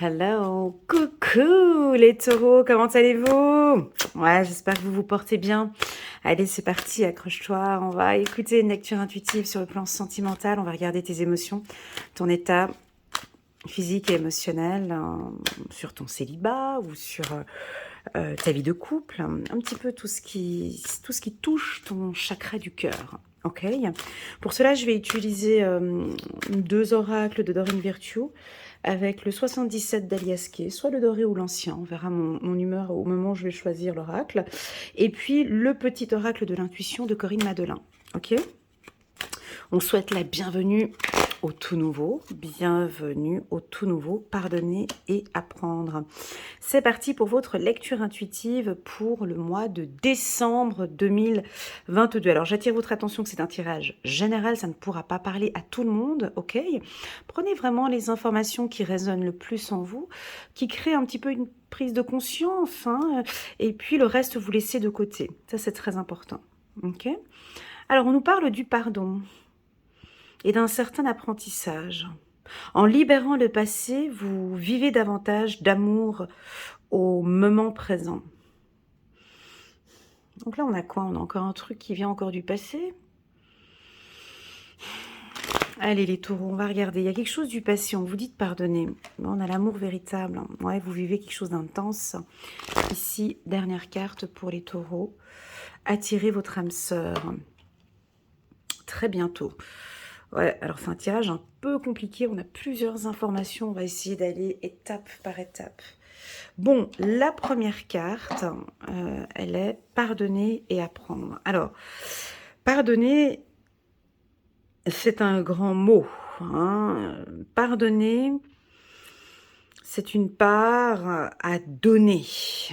Hello, coucou les taureaux, comment allez-vous? Ouais, j'espère que vous vous portez bien. Allez, c'est parti, accroche-toi. On va écouter une lecture intuitive sur le plan sentimental. On va regarder tes émotions, ton état physique et émotionnel, sur ton célibat ou sur ta vie de couple. Un petit peu tout ce qui touche ton chakra du cœur. Ok. Pour cela, je vais utiliser deux oracles de Dorine Virtue avec le 77 d'Aliasqué, soit le doré ou l'ancien. On verra mon humeur au moment où je vais choisir l'oracle. Et puis le petit oracle de l'intuition de Corinne Madelin. Ok. On souhaite la bienvenue au tout nouveau. Bienvenue au tout nouveau. Pardonner et apprendre. C'est parti pour votre lecture intuitive pour le mois de décembre 2022. Alors j'attire votre attention que c'est un tirage général, ça ne pourra pas parler à tout le monde, ok? Prenez vraiment les informations qui résonnent le plus en vous, qui créent un petit peu une prise de conscience, hein, et puis le reste vous laissez de côté. Ça c'est très important, ok? Alors on nous parle du pardon et d'un certain apprentissage. En libérant le passé, vous vivez davantage d'amour au moment présent. Donc là, on a quoi? On a encore un truc qui vient encore du passé. Allez, les taureaux, on va regarder. Il y a quelque chose du passé, on vous dit de pardonner. On a l'amour véritable. Ouais, vous vivez quelque chose d'intense. Ici, dernière carte pour les taureaux. Attirez votre âme sœur. Très bientôt. Ouais, alors c'est un tirage un peu compliqué. On a plusieurs informations. On va essayer d'aller étape par étape. Bon, la première carte, elle est pardonner et apprendre. Alors, pardonner, c'est un grand mot, hein. Pardonner, c'est une part à donner,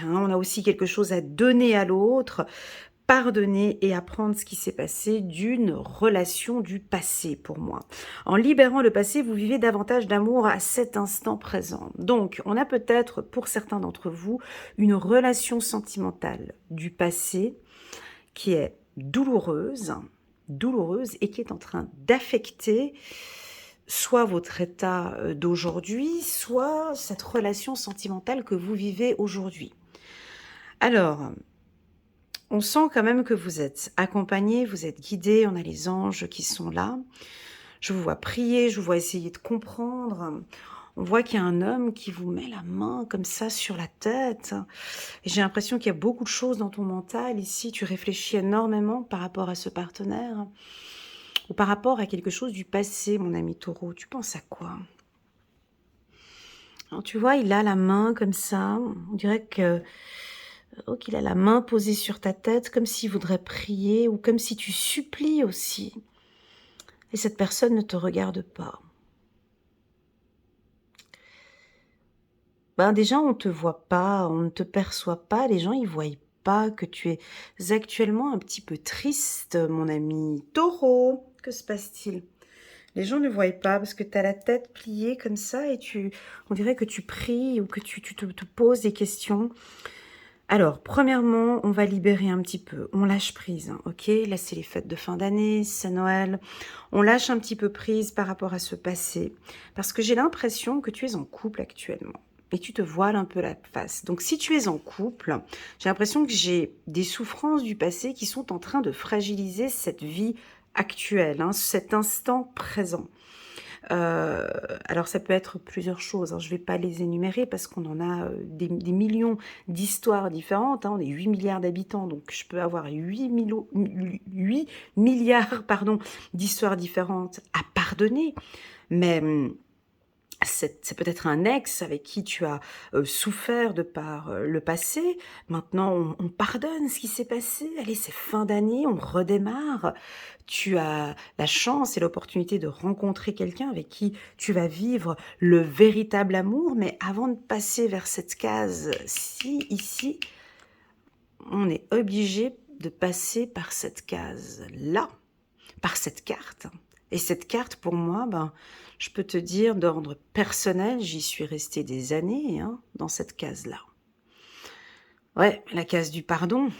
hein. On a aussi quelque chose à donner à l'autre. Pardonner et apprendre ce qui s'est passé d'une relation du passé pour moi. En libérant le passé, vous vivez davantage d'amour à cet instant présent. Donc, on a peut-être, pour certains d'entre vous, une relation sentimentale du passé qui est douloureuse et qui est en train d'affecter soit votre état d'aujourd'hui, soit cette relation sentimentale que vous vivez aujourd'hui. Alors, on sent quand même que vous êtes accompagné, vous êtes guidé, on a les anges qui sont là. Je vous vois prier, je vous vois essayer de comprendre. On voit qu'il y a un homme qui vous met la main comme ça sur la tête. Et j'ai l'impression qu'il y a beaucoup de choses dans ton mental ici. Tu réfléchis énormément par rapport à ce partenaire ou par rapport à quelque chose du passé, mon ami taureau. Tu penses à quoi? Alors, tu vois, il a la main comme ça. On dirait que qu'il a la main posée sur ta tête, comme s'il voudrait prier ou comme si tu supplies aussi. Et cette personne ne te regarde pas. Ben déjà, on ne te voit pas, on ne te perçoit pas. Les gens, ils ne voient pas que tu es actuellement un petit peu triste, mon ami taureau. Que se passe-t-il? Les gens ne voient pas parce que tu as la tête pliée comme ça et on dirait que tu pries ou que tu te poses des questions. Alors, premièrement, on va libérer un petit peu. On lâche prise, hein, ok? Là, c'est les fêtes de fin d'année, c'est Noël. On lâche un petit peu prise par rapport à ce passé. Parce que j'ai l'impression que tu es en couple actuellement. Et tu te voiles un peu la face. Donc, si tu es en couple, j'ai l'impression que j'ai des souffrances du passé qui sont en train de fragiliser cette vie actuelle, hein, cet instant présent. Euh, alors ça peut être plusieurs choses, hein. Je ne vais pas les énumérer parce qu'on en a des millions d'histoires différentes, hein. On est 8 milliards d'habitants, donc je peux avoir 8 milliards pardon, d'histoires différentes à pardonner. Mais c'est peut-être un ex avec qui tu as souffert de par le passé. Maintenant, on pardonne ce qui s'est passé. Allez, c'est fin d'année, on redémarre. Tu as la chance et l'opportunité de rencontrer quelqu'un avec qui tu vas vivre le véritable amour. Mais avant de passer vers cette case-ci, ici, on est obligé de passer par cette case-là, par cette carte. Et cette carte, pour moi, ben, je peux te dire, d'ordre personnel, j'y suis restée des années, hein, dans cette case-là. Ouais, la case du pardon.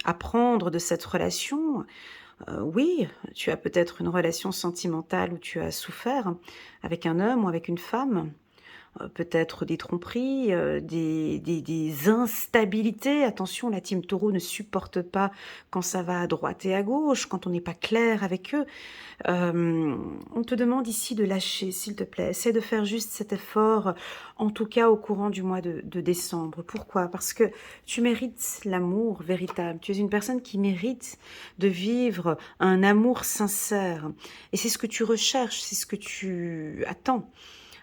Apprendre de cette relation. Oui, tu as peut-être une relation sentimentale où tu as souffert avec un homme ou avec une femme. peut-être des tromperies, des instabilités. Attention, la team Taureau ne supporte pas quand ça va à droite et à gauche, quand on n'est pas clair avec eux. On te demande ici de lâcher, s'il te plaît. Essaie de faire juste cet effort, en tout cas au courant du mois de décembre. Pourquoi? Parce que tu mérites l'amour véritable. Tu es une personne qui mérite de vivre un amour sincère. Et c'est ce que tu recherches, c'est ce que tu attends,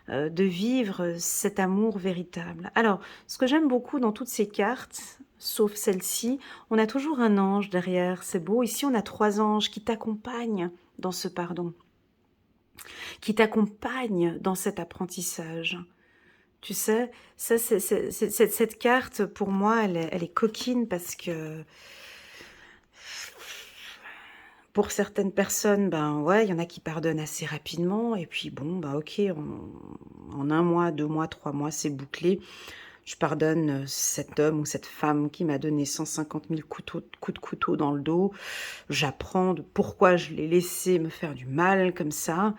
de vivre cet amour véritable. Alors, ce que j'aime beaucoup dans toutes ces cartes, sauf celle-ci, on a toujours un ange derrière, c'est beau. Ici, on a 3 anges qui t'accompagnent dans ce pardon, qui t'accompagnent dans cet apprentissage. Tu sais, ça, cette carte, pour moi, elle est coquine parce que pour certaines personnes, ben ouais, il y en a qui pardonnent assez rapidement. Et puis bon, bah ok, en 1 mois, 2 mois, 3 mois, c'est bouclé. Je pardonne cet homme ou cette femme qui m'a donné 150 000 coups de couteau dans le dos. J'apprends de pourquoi je l'ai laissé me faire du mal comme ça.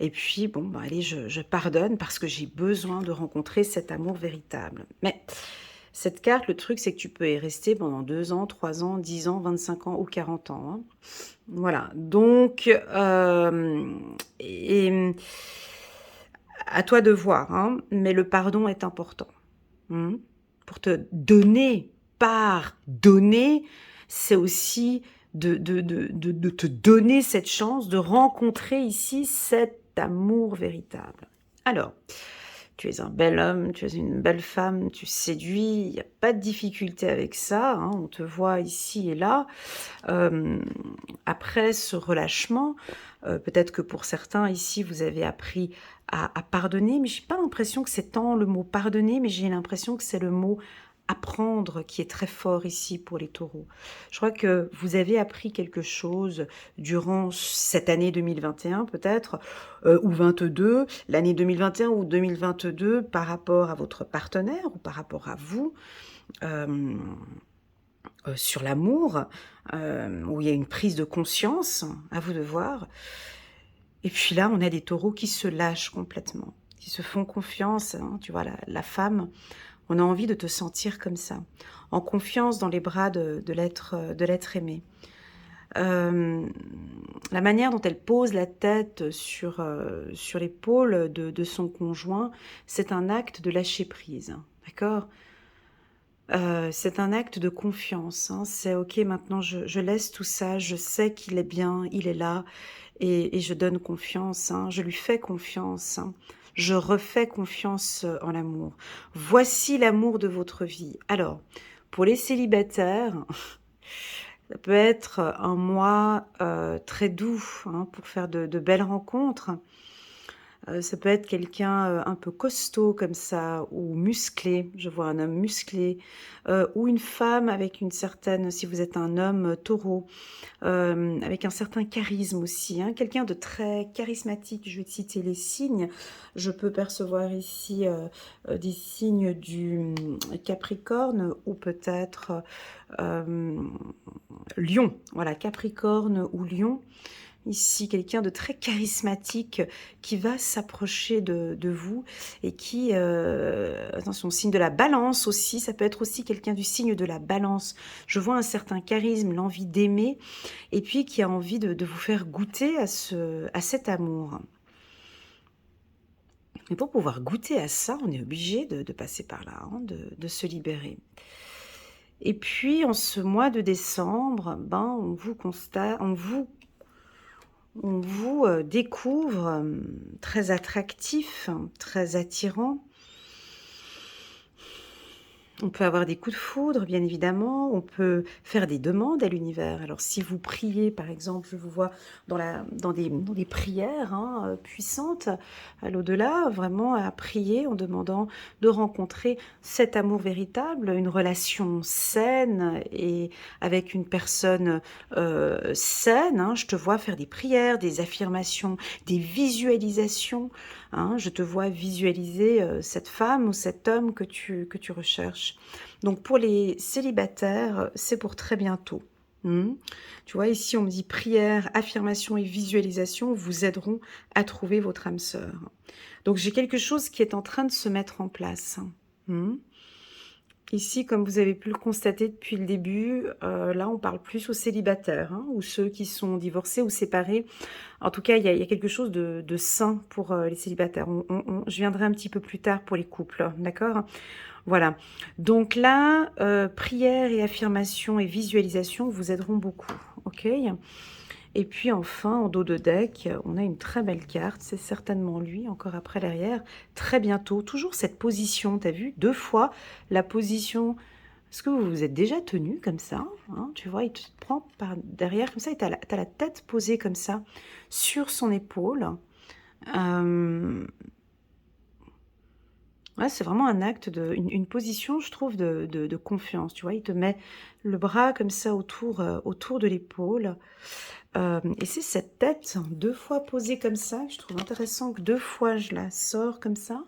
Et puis, bon, bah, allez, je pardonne parce que j'ai besoin de rencontrer cet amour véritable. Mais cette carte, le truc, c'est que tu peux y rester pendant 2 ans, 3 ans, 10 ans, 25 ans ou 40 ans. Hein. Voilà. Donc, à toi de voir. Hein, mais le pardon est important. Pour te donner, pardonner, c'est aussi de te donner cette chance de rencontrer ici cet amour véritable. Alors, tu es un bel homme, tu es une belle femme, tu séduis, il n'y a pas de difficulté avec ça, hein, on te voit ici et là. Après ce relâchement, peut-être que pour certains ici, vous avez appris à pardonner, mais je n'ai pas l'impression que c'est tant le mot pardonner, mais j'ai l'impression que c'est le mot apprendre qui est très fort ici pour les taureaux. Je crois que vous avez appris quelque chose durant cette année 2021 peut-être, ou 22, l'année 2021 ou 2022 par rapport à votre partenaire ou par rapport à vous, sur l'amour, où il y a une prise de conscience, à vous de voir. Et puis là, on a des taureaux qui se lâchent complètement, qui se font confiance. Hein, tu vois, la femme, on a envie de te sentir comme ça, en confiance dans les bras de l'être aimé. La manière dont elle pose la tête sur l'épaule de son conjoint, c'est un acte de lâcher prise, d'accord? C'est un acte de confiance, hein. C'est ok, maintenant je laisse tout ça, je sais qu'il est bien, il est là, et je donne confiance, hein. Je lui fais confiance, hein. Je refais confiance en l'amour. Voici l'amour de votre vie. Alors, pour les célibataires, ça peut être un mois très doux, hein, pour faire de belles rencontres. Ça peut être quelqu'un un peu costaud comme ça, ou musclé, je vois un homme musclé, ou une femme avec une certaine, si vous êtes un homme taureau, avec un certain charisme aussi, hein, quelqu'un de très charismatique. Je vais te citer les signes. Je peux percevoir ici des signes du Capricorne ou peut-être Lion. Voilà, Capricorne ou Lion. Ici, quelqu'un de très charismatique qui va s'approcher de vous et qui, attention, signe de la balance aussi, ça peut être aussi quelqu'un du signe de la balance. Je vois un certain charisme, l'envie d'aimer, et puis qui a envie de vous faire goûter à cet amour. Mais pour pouvoir goûter à ça, on est obligé de passer par là, hein, de se libérer. Et puis, en ce mois de décembre, ben, on vous découvre très attractif, très attirant. On peut avoir des coups de foudre, bien évidemment. On peut faire des demandes à l'univers. Alors, si vous priez, par exemple, je vous vois dans des prières hein, puissantes à l'au-delà, vraiment à prier en demandant de rencontrer cet amour véritable, une relation saine et avec une personne saine. Hein. Je te vois faire des prières, des affirmations, des visualisations. Hein. Je te vois visualiser cette femme ou cet homme que tu recherches. Donc pour les célibataires, c'est pour très bientôt. Hmm. Tu vois, ici, on me dit prière, affirmation et visualisation vous aideront à trouver votre âme sœur. Donc, j'ai quelque chose qui est en train de se mettre en place. Hmm. Ici, comme vous avez pu le constater depuis le début, là, on parle plus aux célibataires, hein, ou ceux qui sont divorcés ou séparés. En tout cas, il y a quelque chose de sain pour les célibataires. Je viendrai un petit peu plus tard pour les couples, d'accord? Voilà. Donc là, prière et affirmation et visualisation vous aideront beaucoup, ok? Et puis enfin, en dos de deck, on a une très belle carte. C'est certainement lui, encore après derrière. Très bientôt, toujours cette position, t'as vu? 2 fois la position. Est-ce que vous vous êtes déjà tenu comme ça, hein? Tu vois, il te prend par derrière comme ça et t'as la tête posée comme ça sur son épaule. Ouais, c'est vraiment un acte une position, je trouve, de confiance, tu vois? Il te met le bras comme ça autour de l'épaule, et c'est cette tête 2 fois posée comme ça, je trouve intéressant que 2 fois je la sors comme ça.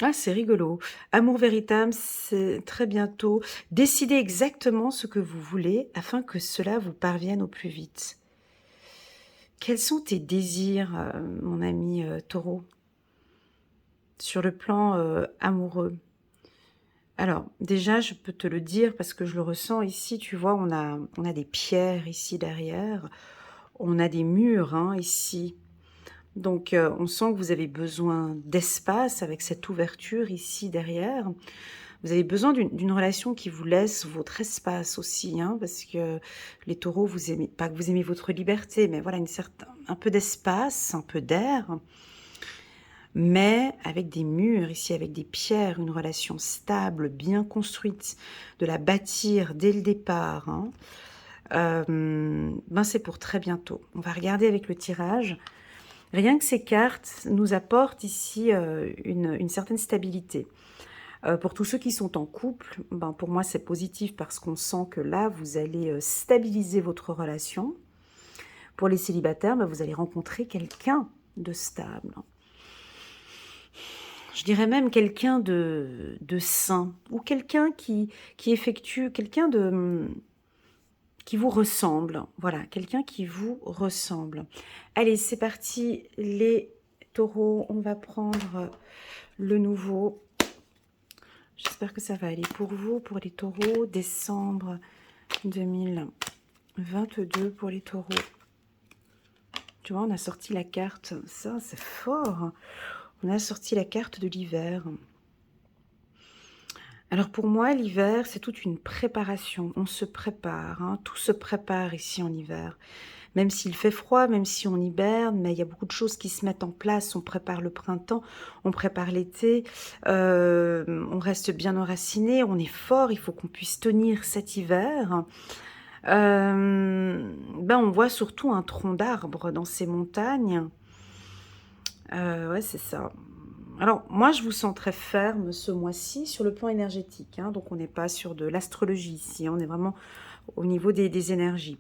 Ah, c'est rigolo. Amour véritable, c'est très bientôt. Décidez exactement ce que vous voulez afin que cela vous parvienne au plus vite. Quels sont tes désirs, mon ami, Taureau, sur le plan, amoureux? Alors, déjà, je peux te le dire parce que je le ressens ici, tu vois, on a des pierres ici derrière, on a des murs, hein, ici. Donc, on sent que vous avez besoin d'espace avec cette ouverture ici derrière. Vous avez besoin d'une relation qui vous laisse votre espace aussi, hein, parce que les taureaux, vous aimez, pas que vous aimez votre liberté, mais voilà, un peu d'espace, un peu d'air, mais avec des murs ici, avec des pierres, une relation stable, bien construite, de la bâtir dès le départ, hein. Ben c'est pour très bientôt. On va regarder avec le tirage. Rien que ces cartes nous apportent ici une certaine stabilité. Pour tous ceux qui sont en couple, ben pour moi c'est positif parce qu'on sent que là, vous allez stabiliser votre relation. Pour les célibataires, ben, vous allez rencontrer quelqu'un de stable. Je dirais même quelqu'un de sain, ou quelqu'un qui effectue, quelqu'un qui vous ressemble. Voilà, quelqu'un qui vous ressemble. Allez, c'est parti, les taureaux. On va prendre le nouveau. J'espère que ça va aller pour vous, pour les taureaux. Décembre 2022 pour les taureaux. Tu vois, on a sorti la carte. Ça, c'est fort. On a sorti la carte de l'hiver. Alors pour moi, l'hiver, c'est toute une préparation. On se prépare, hein. Tout se prépare ici en hiver. Même s'il fait froid, même si on hiberne, mais il y a beaucoup de choses qui se mettent en place. On prépare le printemps, on prépare l'été, on reste bien enraciné, on est fort, il faut qu'on puisse tenir cet hiver. Ben on voit surtout un tronc d'arbre dans ces montagnes. Ouais, c'est ça. Alors, moi, je vous sens très ferme ce mois-ci sur le plan énergétique, hein. Donc, on n'est pas sur de l'astrologie ici, hein. On est vraiment au niveau des énergies.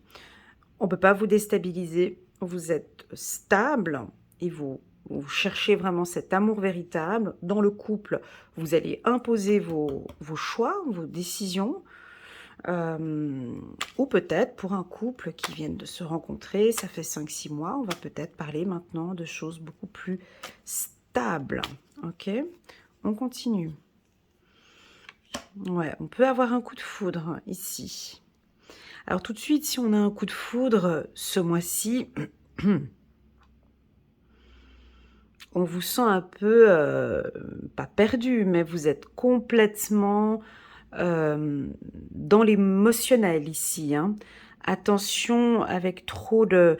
On ne peut pas vous déstabiliser. Vous êtes stable et vous cherchez vraiment cet amour véritable. Dans le couple, vous allez imposer vos choix, vos décisions. Ou peut-être pour un couple qui viennent de se rencontrer, ça fait 5-6 mois, on va peut-être parler maintenant de choses beaucoup plus stables. Ok, on continue. Ouais, on peut avoir un coup de foudre ici. Alors tout de suite, si on a un coup de foudre ce mois-ci, on vous sent un peu, pas perdu, mais vous êtes complètement dans l'émotionnel ici, hein. Attention, avec trop de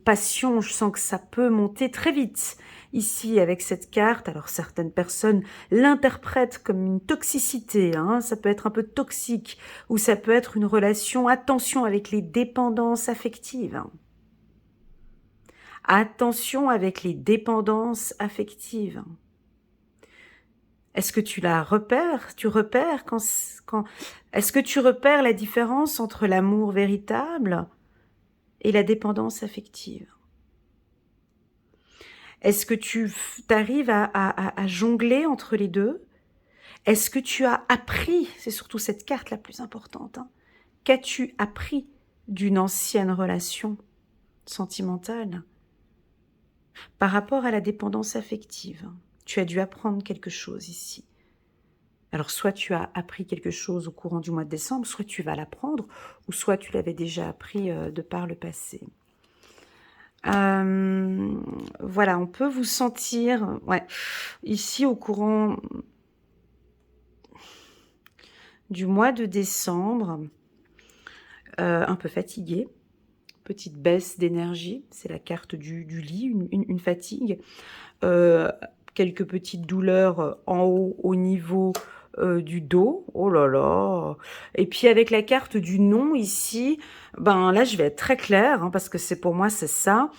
passion, je sens que ça peut monter très vite. Ici, avec cette carte, alors certaines personnes l'interprètent comme une toxicité, hein, ça peut être un peu toxique, ou ça peut être une relation, attention avec les dépendances affectives. Attention avec les dépendances affectives. Est-ce que tu la repères? Tu repères est-ce que tu repères la différence entre l'amour véritable et la dépendance affective? Est-ce que tu arrives à jongler entre les deux? Est-ce que tu as appris, c'est surtout cette carte la plus importante, hein, qu'as-tu appris d'une ancienne relation sentimentale par rapport à la dépendance affective? Tu as dû apprendre quelque chose ici. Alors, soit tu as appris quelque chose au courant du mois de décembre, soit tu vas l'apprendre, ou soit tu l'avais déjà appris de par le passé. Voilà, on peut vous sentir, ouais, ici au courant du mois de décembre, un peu fatigué, petite baisse d'énergie, c'est la carte du lit, une fatigue, quelques petites douleurs en haut au niveau du dos, oh là là, et puis avec la carte du non ici, ben là je vais être très claire, hein, parce que c'est pour moi c'est ça.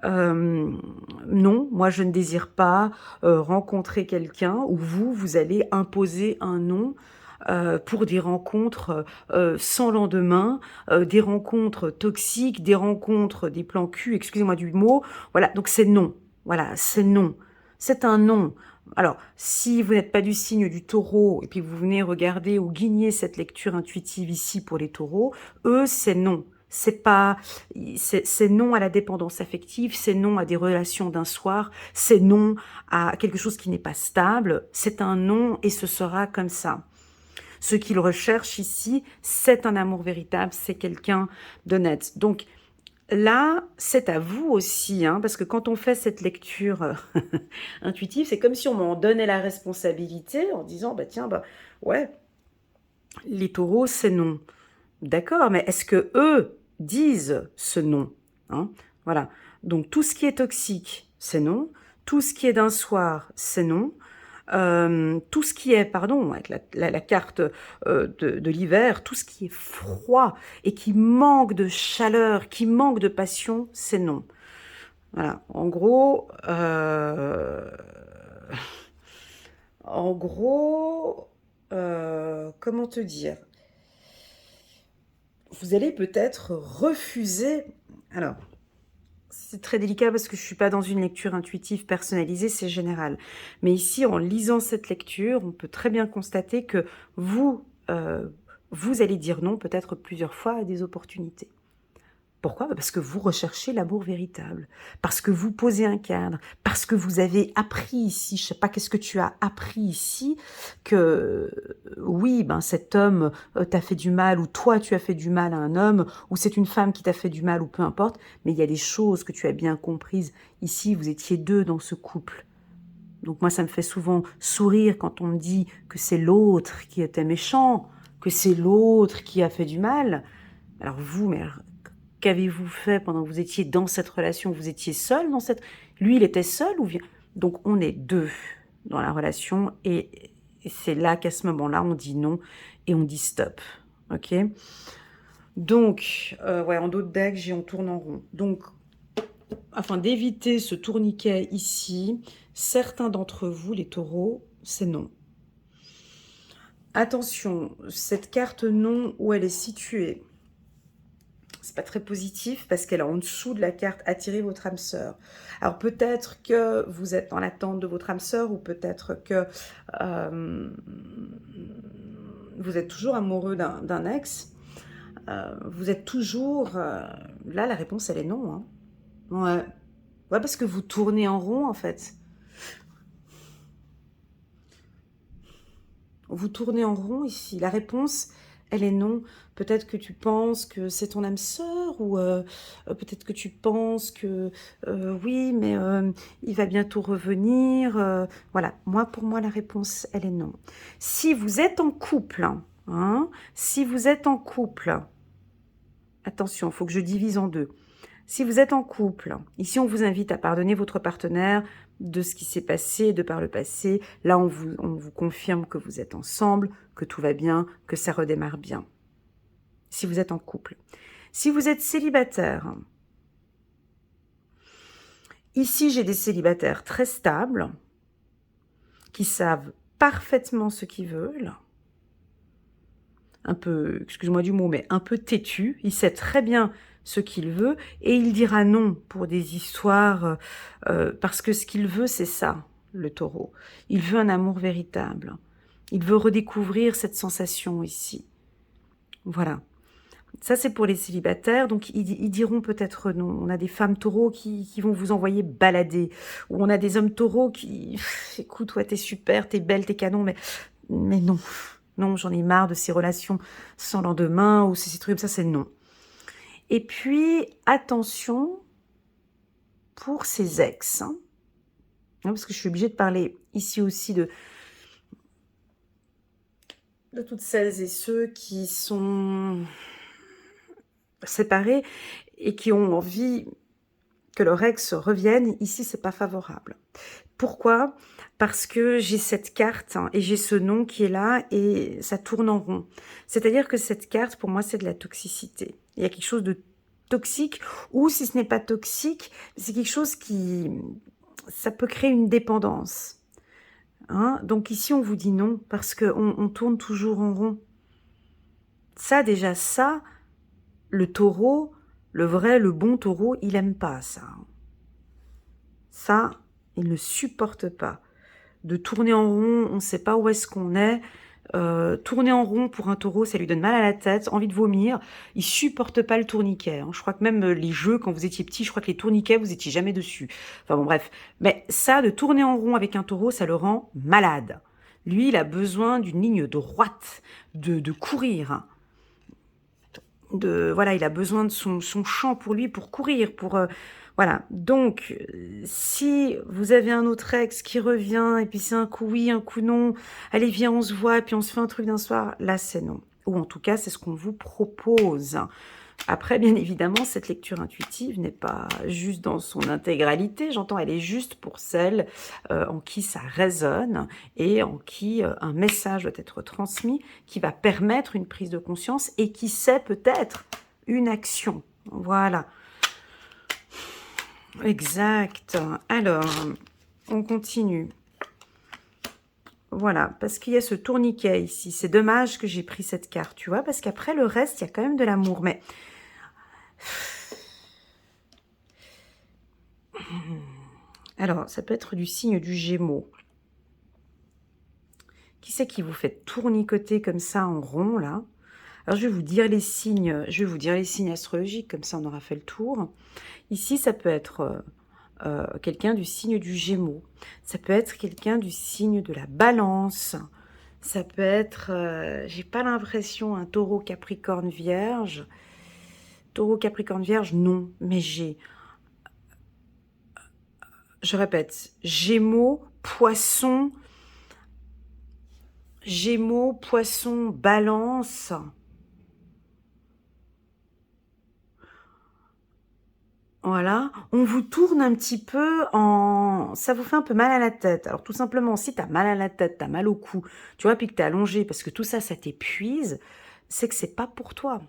Non, moi je ne désire pas rencontrer quelqu'un où vous allez imposer un non pour des rencontres sans lendemain, des rencontres toxiques, des rencontres, des plans cul, excusez-moi du mot, voilà, donc c'est non, voilà, c'est non, c'est un non. Alors, si vous n'êtes pas du signe du taureau, et puis vous venez regarder ou guigner cette lecture intuitive ici pour les taureaux, eux, c'est non. C'est non à la dépendance affective, c'est non à des relations d'un soir, c'est non à quelque chose qui n'est pas stable, c'est un non et ce sera comme ça. Ce qu'il recherche ici, c'est un amour véritable, c'est quelqu'un d'honnête. Donc là, c'est à vous aussi, hein, parce que quand on fait cette lecture intuitive, c'est comme si on m'en donnait la responsabilité en disant, bah tiens, bah ouais, les taureaux, c'est non. D'accord, mais est-ce que eux disent ce non, hein? Voilà. Donc tout ce qui est toxique, c'est non. Tout ce qui est d'un soir, c'est non. Tout ce qui est, pardon, avec la carte de l'hiver, tout ce qui est froid et qui manque de chaleur, qui manque de passion, c'est non. Voilà. En gros, comment te dire? Vous allez peut-être refuser. Alors, c'est très délicat parce que je ne suis pas dans une lecture intuitive personnalisée, c'est général. Mais ici, en lisant cette lecture, on peut très bien constater que vous allez dire non peut-être plusieurs fois à des opportunités. Pourquoi? Parce que vous recherchez l'amour véritable, parce que vous posez un cadre, parce que vous avez appris ici, je ne sais pas qu'est-ce que tu as appris ici, que oui, ben cet homme t'a fait du mal, ou toi tu as fait du mal à un homme, ou c'est une femme qui t'a fait du mal, ou peu importe, mais il y a des choses que tu as bien comprises. Ici, vous étiez deux dans ce couple. Donc moi, ça me fait souvent sourire quand on me dit que c'est l'autre qui était méchant, que c'est l'autre qui a fait du mal. Alors vous, mais qu'avez-vous fait pendant que vous étiez dans cette relation? Vous étiez seul dans cette... Lui, il était seul ou... Donc, on est deux dans la relation et c'est là qu'à ce moment-là, on dit non et on dit stop. Ok? Donc, ouais, en d'autres decks, on tourne en rond. Donc, afin d'éviter ce tourniquet ici, certains d'entre vous, les taureaux, c'est non. Attention, cette carte non, où elle est située, c'est pas très positif parce qu'elle est en dessous de la carte « Attirez votre âme sœur ». Alors peut-être que vous êtes dans l'attente de votre âme sœur ou peut-être que vous êtes toujours amoureux d'un ex. Vous êtes toujours... là, la réponse, elle est non. Hein. Ouais. Ouais, parce que vous tournez en rond, en fait. Vous tournez en rond ici. La réponse, elle est non. Peut-être que tu penses que c'est ton âme sœur ou peut-être que tu penses que oui, mais il va bientôt revenir. Voilà, pour moi, la réponse, elle est non. Si vous êtes en couple, hein, si vous êtes en couple, attention, il faut que je divise en deux. Si vous êtes en couple, ici on vous invite à pardonner votre partenaire de ce qui s'est passé de par le passé. Là, on vous confirme que vous êtes ensemble, que tout va bien, que ça redémarre bien. Si vous êtes en couple. Si vous êtes célibataire, ici j'ai des célibataires très stables, qui savent parfaitement ce qu'ils veulent, un peu, excuse-moi du mot, mais un peu têtu, il sait très bien ce qu'il veut, et il dira non pour des histoires, parce que ce qu'il veut, c'est ça, le taureau. Il veut un amour véritable. Il veut redécouvrir cette sensation ici. Voilà. Ça, c'est pour les célibataires. Donc, ils diront peut-être non. On a des femmes taureaux qui vont vous envoyer balader. Ou on a des hommes taureaux qui... Écoute, ouais, t'es super, t'es belle, t'es canon, mais non. Non, j'en ai marre de ces relations sans lendemain ou ces trucs comme ça, c'est non. Et puis, attention pour ces ex. Hein, parce que je suis obligée de parler ici aussi de toutes celles et ceux qui sont séparés et qui ont envie que leur ex revienne. Ici, c'est pas favorable. Pourquoi? Parce que j'ai cette carte et j'ai ce nom qui est là et ça tourne en rond. C'est-à-dire que cette carte, pour moi, c'est de la toxicité. Il y a quelque chose de toxique, ou si ce n'est pas toxique, c'est quelque chose qui... ça peut créer une dépendance. Hein? Donc ici, on vous dit non, parce qu'on tourne toujours en rond. Ça, déjà, ça, le taureau, le vrai, le bon taureau, il aime pas ça. Ça, il ne supporte pas. De tourner en rond, on ne sait pas où est-ce qu'on est. Tourner en rond pour un taureau, ça lui donne mal à la tête, envie de vomir. Il supporte pas le tourniquet. Hein. Je crois que même les jeux, quand vous étiez petit, je crois que les tourniquets, vous étiez jamais dessus. Enfin bon, bref. Mais ça, de tourner en rond avec un taureau, ça le rend malade. Lui, il a besoin d'une ligne droite, de courir. Voilà, il a besoin de son champ pour lui, pour courir, pour... voilà, donc, si vous avez un autre ex qui revient, et puis c'est un coup oui, un coup non, allez, viens, on se voit, et puis on se fait un truc d'un soir, là, c'est non. Ou en tout cas, c'est ce qu'on vous propose. Après, bien évidemment, cette lecture intuitive n'est pas juste dans son intégralité, j'entends, elle est juste pour celles en qui ça résonne et en qui un message doit être transmis qui va permettre une prise de conscience et qui sait peut-être une action. Voilà. Exact. Alors, on continue. Voilà, parce qu'il y a ce tourniquet ici. C'est dommage que j'ai pris cette carte, tu vois, parce qu'après, le reste, il y a quand même de l'amour. Mais... alors, ça peut être du signe du Gémeaux. Qui c'est qui vous fait tournicoter comme ça en rond, là? Alors, je vais vous dire les signes astrologiques, comme ça on aura fait le tour. Ici, ça peut être quelqu'un du signe du Gémeaux. Ça peut être quelqu'un du signe de la Balance. Ça peut être, j'ai pas l'impression, un taureau, capricorne, vierge. Taureau, capricorne, vierge, non. Mais j'ai, je répète, Gémeaux, Poisson, Balance. Voilà, on vous tourne un petit peu en... ça vous fait un peu mal à la tête. Alors tout simplement, si tu as mal à la tête, tu as mal au cou, tu vois, puis que tu es allongé parce que tout ça, ça t'épuise, c'est que c'est pas pour toi.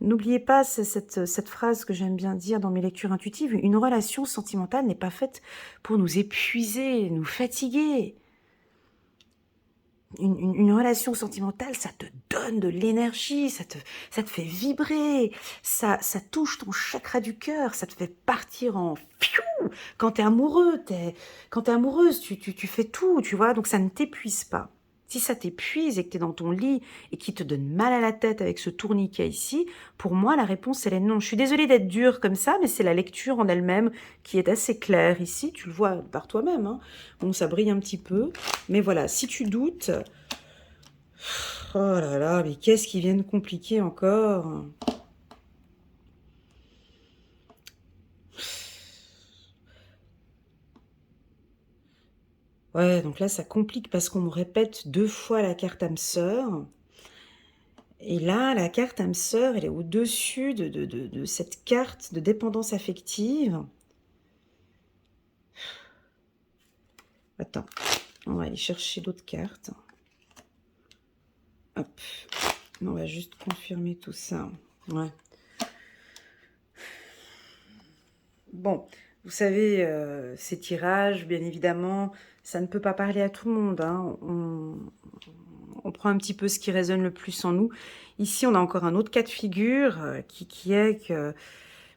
N'oubliez pas cette phrase que j'aime bien dire dans mes lectures intuitives, une relation sentimentale n'est pas faite pour nous épuiser, nous fatiguer. Une relation sentimentale, ça te donne de l'énergie, ça te fait vibrer, ça touche ton chakra du cœur, ça te fait partir en fiou. Quand t'es amoureux, quand t'es amoureuse, tu fais tout, tu vois, donc ça ne t'épuise pas. Si ça t'épuise et que t'es dans ton lit et qui te donne mal à la tête avec ce tourniquet ici, pour moi, la réponse, elle est non. Je suis désolée d'être dure comme ça, mais c'est la lecture en elle-même qui est assez claire ici. Tu le vois par toi-même, hein. Bon, ça brille un petit peu. Mais voilà, si tu doutes... oh là là, mais qu'est-ce qui vient de compliquer encore? Ouais, donc là, ça complique parce qu'on me répète 2 fois la carte âme sœur. Et là, la carte âme sœur, elle est au-dessus de cette carte de dépendance affective. Attends, on va aller chercher d'autres cartes. Hop, on va juste confirmer tout ça. Ouais. Bon, vous savez, ces tirages, bien évidemment, ça ne peut pas parler à tout le monde. Hein. On prend un petit peu ce qui résonne le plus en nous. Ici, on a encore un autre cas de figure qui est que, vous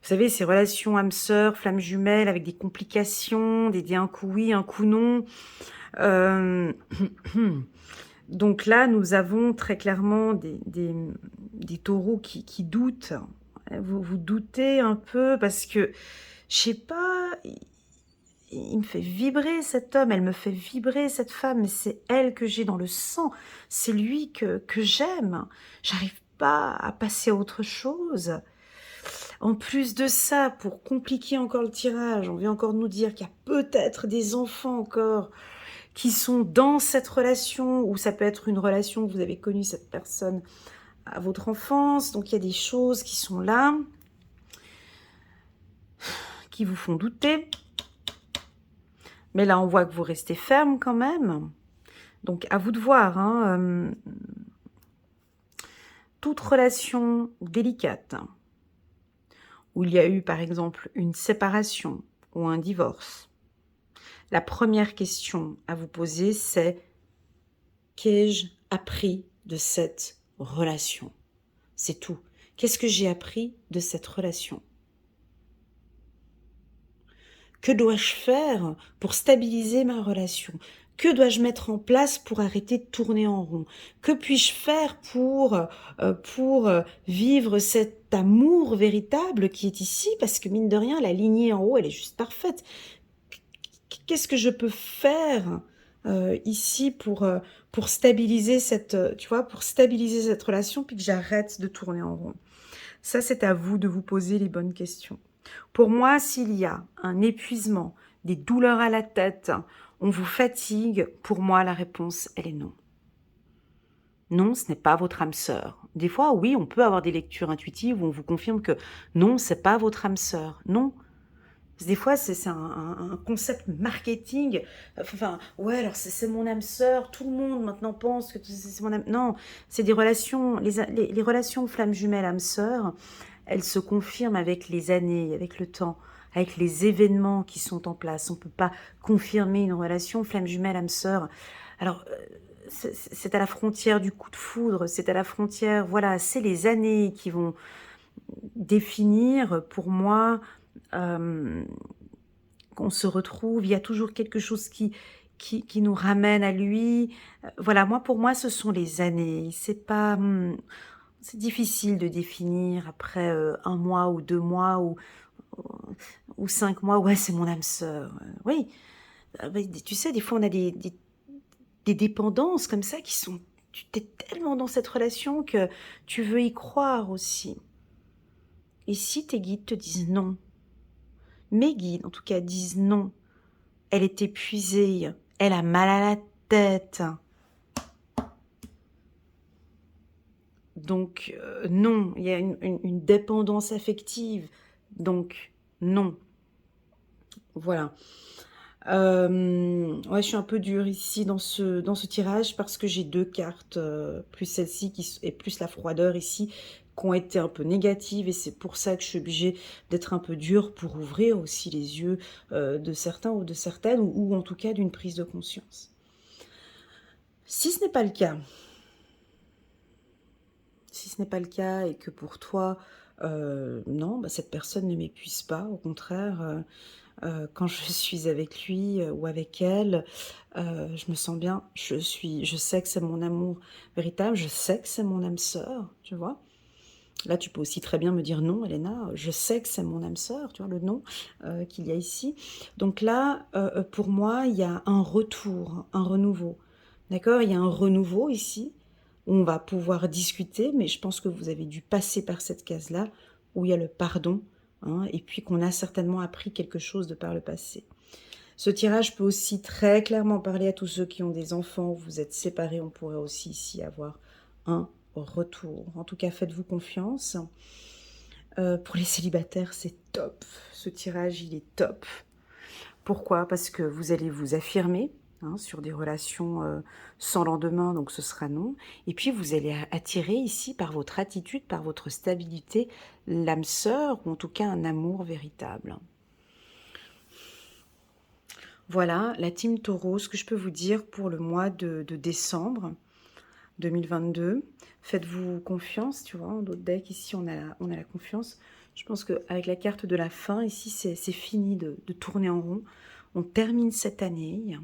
savez, ces relations âme-sœur, flamme jumelle, avec des complications, des un coup oui, un coup non. Donc là, nous avons très clairement des taureaux qui doutent. Vous doutez un peu parce que, je sais pas, il me fait vibrer cet homme, elle me fait vibrer cette femme, mais c'est elle que j'ai dans le sang, c'est lui que j'aime. J'arrive pas à passer à autre chose. En plus de ça, pour compliquer encore le tirage, on vient encore nous dire qu'il y a peut-être des enfants encore qui sont dans cette relation, ou ça peut être une relation que vous avez connue cette personne à votre enfance. Donc il y a des choses qui sont là, qui vous font douter. Mais là, on voit que vous restez ferme quand même. Donc à vous de voir, hein, toute relation délicate, où il y a eu par exemple une séparation ou un divorce, la première question à vous poser, c'est: qu'ai-je appris de cette relation? C'est tout. Qu'est-ce que j'ai appris de cette relation? Que dois-je faire pour stabiliser ma relation? Que dois-je mettre en place pour arrêter de tourner en rond? Que puis-je faire pour vivre cet amour véritable qui est ici? Parce que mine de rien, la lignée en haut, elle est juste parfaite. Qu'est-ce que je peux faire ici pour stabiliser tu vois, pour stabiliser cette relation, puis que j'arrête de tourner en rond? Ça, c'est à vous de vous poser les bonnes questions. Pour moi, s'il y a un épuisement, des douleurs à la tête, on vous fatigue, pour moi, la réponse, elle est non. Non, ce n'est pas votre âme sœur. Des fois, oui, on peut avoir des lectures intuitives où on vous confirme que non, c'est pas votre âme sœur. Non. Des fois, c'est un concept marketing. Enfin, ouais, alors c'est mon âme sœur. Tout le monde maintenant pense que c'est mon âme. Non, c'est des relations. Les relations flammes jumelles âme sœur, elles se confirment avec les années, avec le temps, avec les événements qui sont en place. On ne peut pas confirmer une relation flamme jumelle âme sœur. Alors, c'est à la frontière du coup de foudre, c'est à la frontière, voilà, c'est les années qui vont définir pour moi qu'on se retrouve. Il y a toujours quelque chose qui nous ramène à lui. Voilà, pour moi, ce sont les années. C'est pas... c'est difficile de définir après un mois ou 2 mois ou 5 mois. Ouais, c'est mon âme sœur. Oui, tu sais, des fois, on a des dépendances comme ça qui sont... Tu t'es tellement dans cette relation que tu veux y croire aussi. Et si tes guides te disent non, mes guides en tout cas disent non, elle est épuisée, elle a mal à la tête. Donc non, il y a une dépendance affective. Donc non. Voilà. Ouais, je suis un peu dure ici dans ce tirage parce que j'ai 2 cartes, plus celle-ci et plus la froideur ici, qui ont été un peu négatives, et c'est pour ça que je suis obligée d'être un peu dure pour ouvrir aussi les yeux de certains ou de certaines, ou en tout cas d'une prise de conscience. Si ce n'est pas le cas, et que pour toi, non, cette personne ne m'épuise pas, au contraire, quand je suis avec lui ou avec elle, je me sens bien, je sais que c'est mon amour véritable, je sais que c'est mon âme sœur, tu vois. Là, tu peux aussi très bien me dire non, Elena, je sais que c'est mon âme sœur, tu vois, le non qu'il y a ici. Donc là, pour moi, il y a un retour, un renouveau. D'accord? Il y a un renouveau ici, où on va pouvoir discuter, mais je pense que vous avez dû passer par cette case-là, où il y a le pardon, hein, et puis qu'on a certainement appris quelque chose de par le passé. Ce tirage peut aussi très clairement parler à tous ceux qui ont des enfants, vous êtes séparés, on pourrait aussi ici avoir un retour. En tout cas, faites-vous confiance. Pour les célibataires, c'est top. Ce tirage, il est top. Pourquoi? Parce que vous allez vous affirmer sur des relations sans lendemain, donc ce sera non. Et puis, vous allez attirer ici, par votre attitude, par votre stabilité, l'âme sœur, ou en tout cas un amour véritable. Voilà, la team Taureau, ce que je peux vous dire pour le mois de décembre 2022. Faites-vous confiance, tu vois, en d'autres decks, ici on a la confiance. Je pense qu'avec la carte de la fin, ici c'est fini de tourner en rond. On termine cette année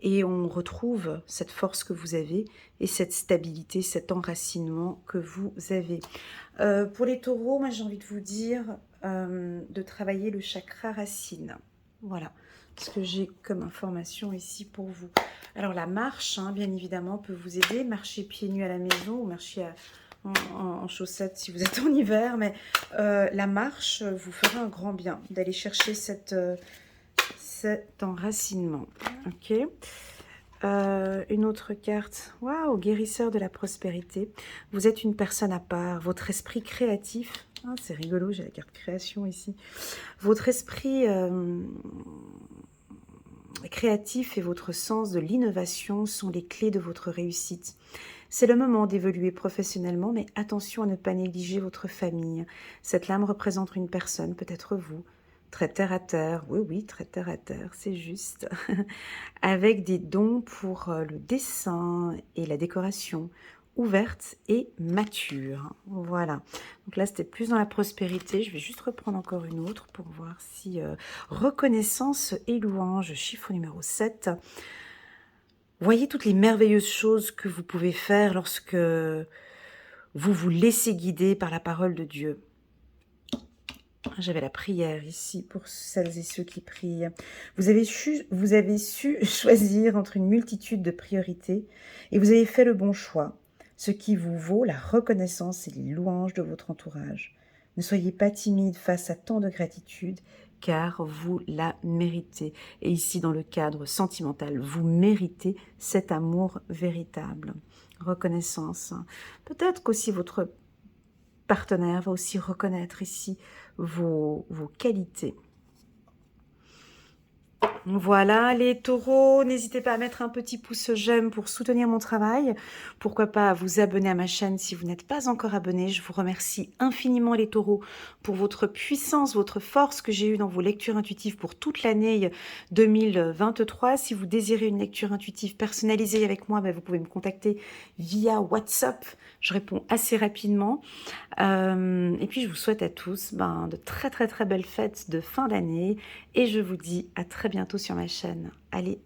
et on retrouve cette force que vous avez et cette stabilité, cet enracinement que vous avez. Pour les taureaux, moi j'ai envie de vous dire de travailler le chakra racine. Voilà ce que j'ai comme information ici pour vous. Alors la marche, hein, bien évidemment, peut vous aider. Marcher pieds nus à la maison ou marcher en chaussettes si vous êtes en hiver. Mais la marche vous fera un grand bien d'aller chercher cet enracinement. Ok. Une autre carte. Waouh, guérisseur de la prospérité. Vous êtes une personne à part. Votre esprit créatif. Ah, c'est rigolo, j'ai la carte création ici. Votre esprit créatif et votre sens de l'innovation sont les clés de votre réussite. C'est le moment d'évoluer professionnellement, mais attention à ne pas négliger votre famille. Cette lame représente une personne, peut-être vous, très terre à terre, oui, oui, très terre à terre, c'est juste, avec des dons pour le dessin et la décoration, ouverte et mature. Voilà. Donc là, c'était plus dans la prospérité. Je vais juste reprendre encore une autre pour voir si reconnaissance et louange, chiffre numéro 7. Voyez toutes les merveilleuses choses que vous pouvez faire lorsque vous vous laissez guider par la parole de Dieu. J'avais la prière ici pour celles et ceux qui prient. Vous avez su choisir entre une multitude de priorités et vous avez fait le bon choix, ce qui vous vaut la reconnaissance et les louanges de votre entourage. Ne soyez pas timide face à tant de gratitude, car vous la méritez. Et ici, dans le cadre sentimental, vous méritez cet amour véritable. Reconnaissance. Peut-être qu'aussi votre partenaire va aussi reconnaître ici vos qualités. Voilà les taureaux, n'hésitez pas à mettre un petit pouce j'aime pour soutenir mon travail. Pourquoi pas à vous abonner à ma chaîne si vous n'êtes pas encore abonné. Je vous remercie infiniment les taureaux pour votre puissance, votre force que j'ai eue dans vos lectures intuitives pour toute l'année 2023. Si vous désirez une lecture intuitive personnalisée avec moi, vous pouvez me contacter via WhatsApp. Je réponds assez rapidement. Et puis je vous souhaite à tous de très très très belles fêtes de fin d'année et je vous dis à très bientôt sur ma chaîne. Allez,